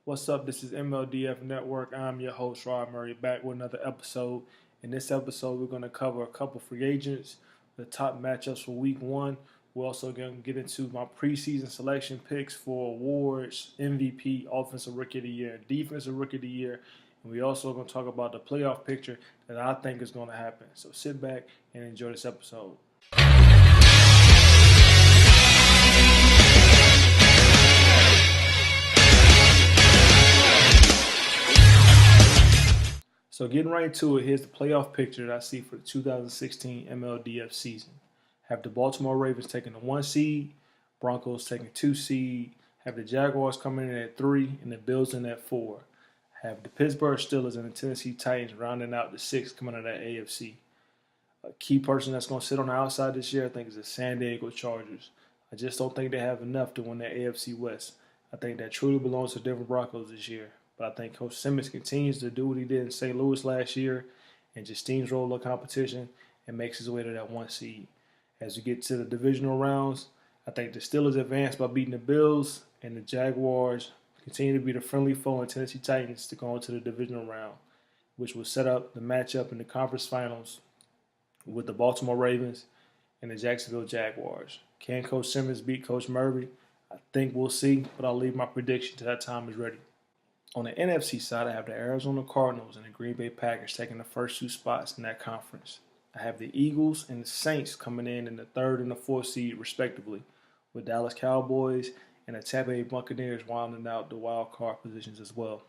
What's up? This is MLDF Network. I'm your host, Rod Murray, back with another episode. In this episode, we're going to cover a couple free agents, the top matchups for week one. We're also going to get into my preseason selection picks for awards, MVP, Offensive Rookie of the Year, and Defensive Rookie of the Year. And we're also going to talk about the playoff picture that I think is going to happen. So sit back and enjoy this episode. So getting right to it, here's the playoff picture that I see for the 2016 MLDF season. Have the Baltimore Ravens taking the 1 seed, Broncos taking 2 seed, have the Jaguars coming in at 3, and the Bills in at 4. Have the Pittsburgh Steelers and the Tennessee Titans rounding out the 6 coming out of that AFC. A key person that's going to sit on the outside this year, I think, is the San Diego Chargers. I just don't think they have enough to win that AFC West. I think that truly belongs to Denver Broncos this year. But I think Coach Simmons continues to do what he did in St. Louis last year and just steamroll the competition and makes his way to that 1 seed. As we get to the divisional rounds, I think the Steelers advance by beating the Bills, and the Jaguars continue to be the friendly foe in Tennessee Titans to go into the divisional round, which will set up the matchup in the conference finals with the Baltimore Ravens and the Jacksonville Jaguars. Can Coach Simmons beat Coach Murray? I think we'll see, but I'll leave my prediction till that time is ready. On the NFC side, I have the Arizona Cardinals and the Green Bay Packers taking the first 2 spots in that conference. I have the Eagles and the Saints coming in the 3rd and the 4th seed, respectively, with Dallas Cowboys and the Tampa Bay Buccaneers rounding out the wild card positions as well.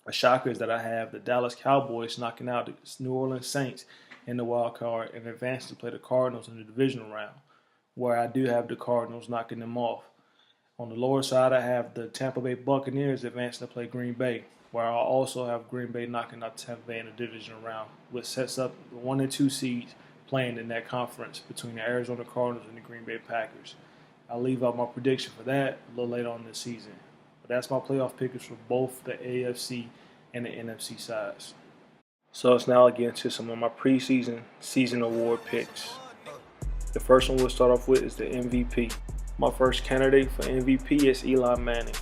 A shocker is that I have the Dallas Cowboys knocking out the New Orleans Saints in the wild card and advancing to play the Cardinals in the divisional round, where I do have the Cardinals knocking them off. On the lower side, I have the Tampa Bay Buccaneers advancing to play Green Bay, where I also have Green Bay knocking out Tampa Bay in the divisional round, which sets up the 1 and 2 seeds playing in that conference between the Arizona Cardinals and the Green Bay Packers. I'll leave out my prediction for that a little later on this season. But that's my playoff pickers for both the AFC and the NFC sides. So it's now again to some of my preseason season award picks. The first one we'll start off with is the MVP. My first candidate for MVP is Eli Manning.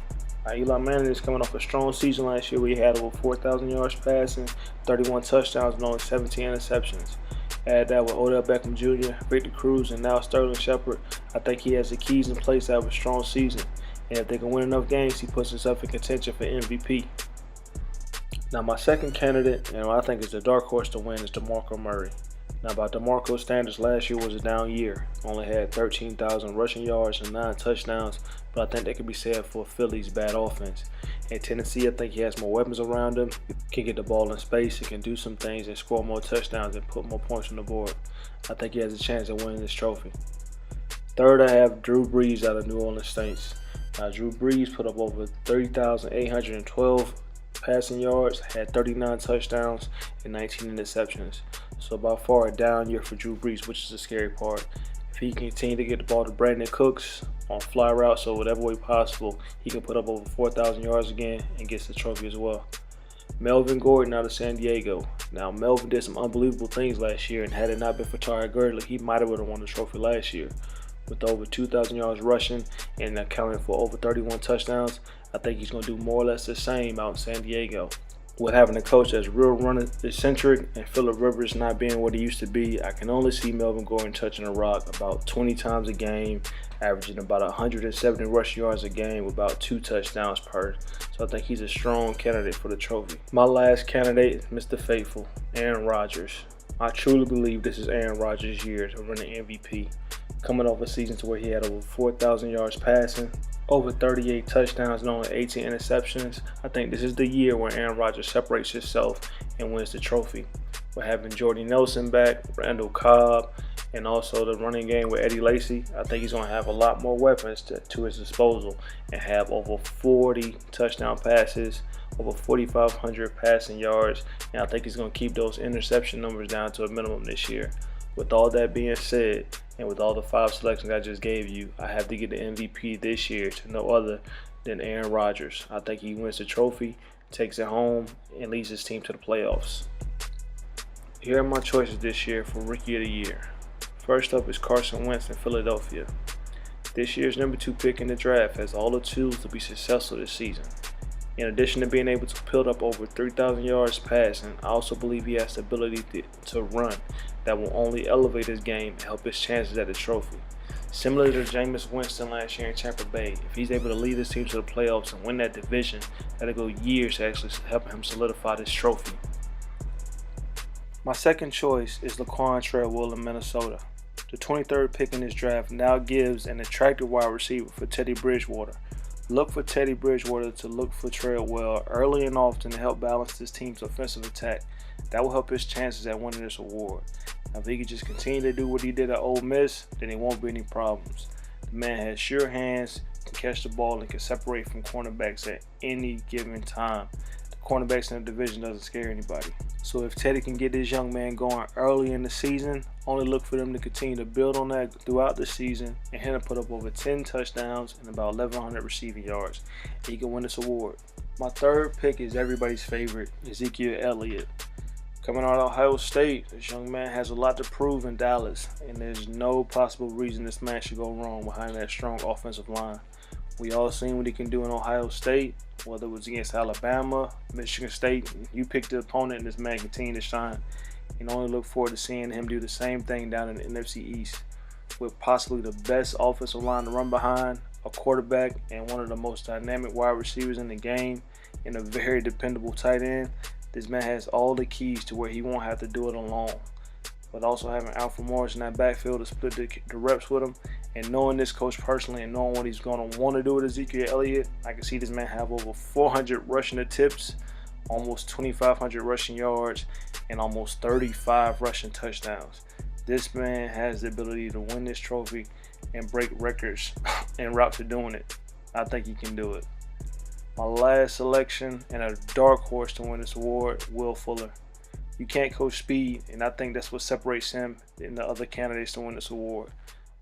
Eli Manning is coming off a strong season last year where he had over 4,000 yards passing, 31 touchdowns, and only 17 interceptions. Add that with Odell Beckham Jr., Victor Cruz, and now Sterling Shepard. I think he has the keys in place to have a strong season. And if they can win enough games, he puts himself in contention for MVP. Now my second candidate, and I think is the dark horse to win, is DeMarco Murray. Now, by DeMarco's standards, last year was a down year. Only had 13,000 rushing yards and 9 touchdowns, but I think that could be said for Philly's bad offense. In Tennessee, I think he has more weapons around him, can get the ball in space, he can do some things and score more touchdowns and put more points on the board. I think he has a chance of winning this trophy. Third, I have Drew Brees out of New Orleans Saints. Now, Drew Brees put up over 30,812 passing yards, had 39 touchdowns and 19 interceptions. So by far a down year for Drew Brees, which is the scary part. If he can continue to get the ball to Brandon Cooks on fly routes or whatever way possible, he can put up over 4,000 yards again and gets the trophy as well. Melvin Gordon out of San Diego. Now Melvin did some unbelievable things last year, and had it not been for Tyler Gurley, he might have won the trophy last year. With over 2,000 yards rushing and accounting for over 31 touchdowns, I think he's going to do more or less the same out in San Diego. With having a coach that's real run-eccentric and Phillip Rivers not being what he used to be, I can only see Melvin Gordon touching a rock about 20 times a game, averaging about 170 rushing yards a game with about 2 touchdowns per. So I think he's a strong candidate for the trophy. My last candidate is Mr. Faithful, Aaron Rodgers. I truly believe this is Aaron Rodgers' year to win the MVP. Coming off a season to where he had over 4,000 yards passing, over 38 touchdowns and only 18 interceptions, I think this is the year where Aaron Rodgers separates himself and wins the trophy. With having Jordy Nelson back, Randall Cobb, and also the running game with Eddie Lacy, I think he's going to have a lot more weapons to his disposal and have over 40 touchdown passes, over 4,500 passing yards, and I think he's going to keep those interception numbers down to a minimum this year. With all that being said, and with all the 5 selections I just gave you, I have to give the MVP this year to no other than Aaron Rodgers. I think he wins the trophy, takes it home, and leads his team to the playoffs. Here are my choices this year for Rookie of the Year. First up is Carson Wentz in Philadelphia. This year's number 2 pick in the draft has all the tools to be successful this season. In addition to being able to put up over 3,000 yards passing, I also believe he has the ability to run that will only elevate his game and help his chances at the trophy. Similar to Jameis Winston last year in Tampa Bay, if he's able to lead his team to the playoffs and win that division, that'll go years to actually help him solidify this trophy. My second choice is Laquan Treadwell in Minnesota. The 23rd pick in this draft now gives an attractive wide receiver for Teddy Bridgewater. Look for Teddy Bridgewater to look for Treadwell early and often to help balance this team's offensive attack. That will help his chances at winning this award. Now, if he can just continue to do what he did at Ole Miss, then there won't be any problems. The man has sure hands, can catch the ball, and can separate from cornerbacks at any given time. The cornerbacks in the division doesn't scare anybody. So if Teddy can get this young man going early in the season, only look for them to continue to build on that throughout the season and him to put up over 10 touchdowns and about 1,100 receiving yards. He can win this award. My third pick is everybody's favorite, Ezekiel Elliott. Coming out of Ohio State, this young man has a lot to prove in Dallas, and there's no possible reason this man should go wrong behind that strong offensive line. We all seen what he can do in Ohio State, whether it was against Alabama, Michigan State. You pick the opponent and this man continued to shine. And only look forward to seeing him do the same thing down in the NFC East with possibly the best offensive line to run behind, a quarterback, and one of the most dynamic wide receivers in the game, and a very dependable tight end. This man has all the keys to where he won't have to do it alone. But also having Alfred Morris in that backfield to split the reps with him, and knowing this coach personally and knowing what he's going to want to do with Ezekiel Elliott, I can see this man have over 400 rushing attempts, almost 2,500 rushing yards, and almost 35 rushing touchdowns. This man has the ability to win this trophy and break records en route to doing it. I think he can do it. My last selection and a dark horse to win this award, Will Fuller. You can't coach speed, and I think that's what separates him and the other candidates to win this award.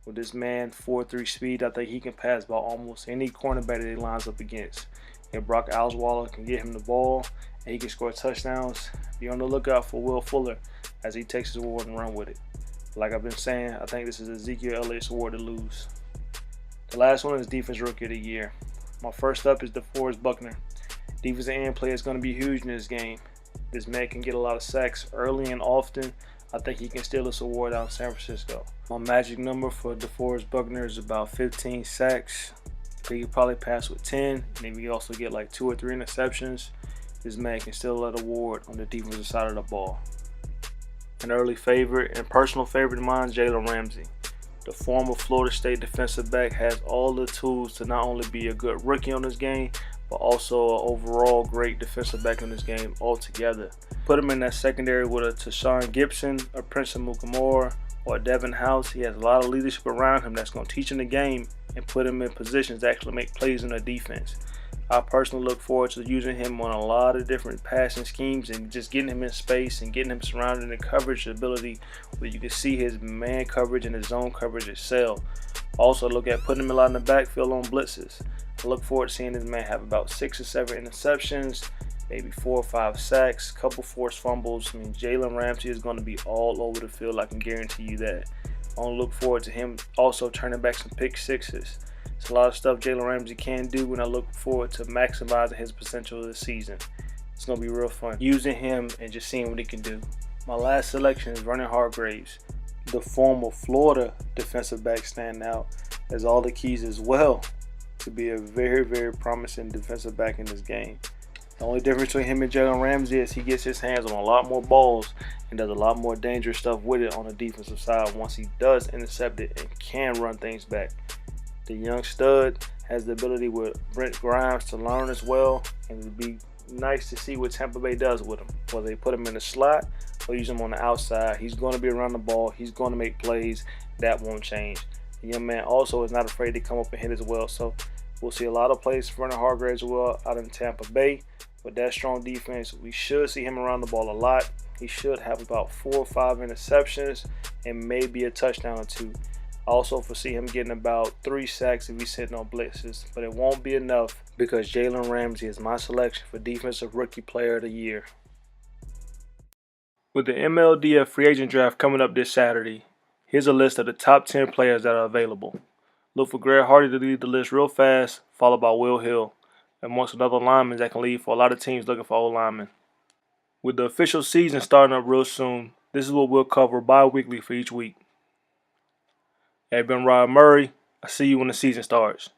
With this man 4.3 speed, I think he can pass by almost any cornerback that he lines up against. And Brock Osweiler can get him the ball, and he can score touchdowns. Be on the lookout for Will Fuller as he takes his award and run with it. Like I've been saying, I think this is Ezekiel Elliott's award to lose. The last one is Defense Rookie of the Year. My first up is DeForest Buckner. Defensive end play is going to be huge in this game. This man can get a lot of sacks early and often. I think he can steal this award out in San Francisco. My magic number for DeForest Buckner is about 15 sacks. He could probably pass with 10, and if he also get like 2 or 3 interceptions, this man can still let award on the defensive side of the ball. An early favorite and personal favorite of mine is Jalen Ramsey. The former Florida State defensive back has all the tools to not only be a good rookie on this game, but also an overall great defensive back in this game altogether. Put him in that secondary with a Tashawn Gibson, a Prince Mukamura, or a Devin House. He has a lot of leadership around him that's going to teach him the game and put him in positions to actually make plays in the defense. I personally look forward to using him on a lot of different passing schemes and just getting him in space and getting him surrounded in the coverage ability where you can see his man coverage and his zone coverage excel. Also look at putting him a lot in the backfield on blitzes. I look forward to seeing this man have about 6 or 7 interceptions, maybe 4 or 5 sacks, couple forced fumbles. I mean, Jalen Ramsey is going to be all over the field. I can guarantee you that. I want to look forward to him also turning back some pick sixes. It's a lot of stuff Jalen Ramsey can do, and I look forward to maximizing his potential this season. It's going to be real fun using him and just seeing what he can do. My last selection is Vernon Hargreaves. The former Florida defensive back standout has all the keys as well to be a very, very promising defensive back in this game. The only difference between him and Jalen Ramsey is he gets his hands on a lot more balls and does a lot more dangerous stuff with it on the defensive side once he does intercept it and can run things back. The young stud has the ability with Brent Grimes to learn as well, and it'd be nice to see what Tampa Bay does with him. Whether they put him in the slot or use him on the outside, he's going to be around the ball. He's going to make plays. That won't change. The young man also is not afraid to come up and hit as well. So we'll see a lot of plays for Vernon Hargreaves as well out in Tampa Bay. With that strong defense, we should see him around the ball a lot. He should have about 4 or 5 interceptions and maybe a touchdown or 2. I also foresee him getting about 3 sacks if he's sitting on blitzes, but it won't be enough because Jalen Ramsey is my selection for Defensive Rookie Player of the Year. With the MLDF free agent draft coming up this Saturday, here's a list of the top 10 players that are available. Look for Greg Hardy to lead the list real fast, followed by Will Hill. amongst another linemen that can lead for a lot of teams looking for old linemen. With the official season starting up real soon, this is what we'll cover bi-weekly for each week. I've been Rod Murray. I'll see you when the season starts.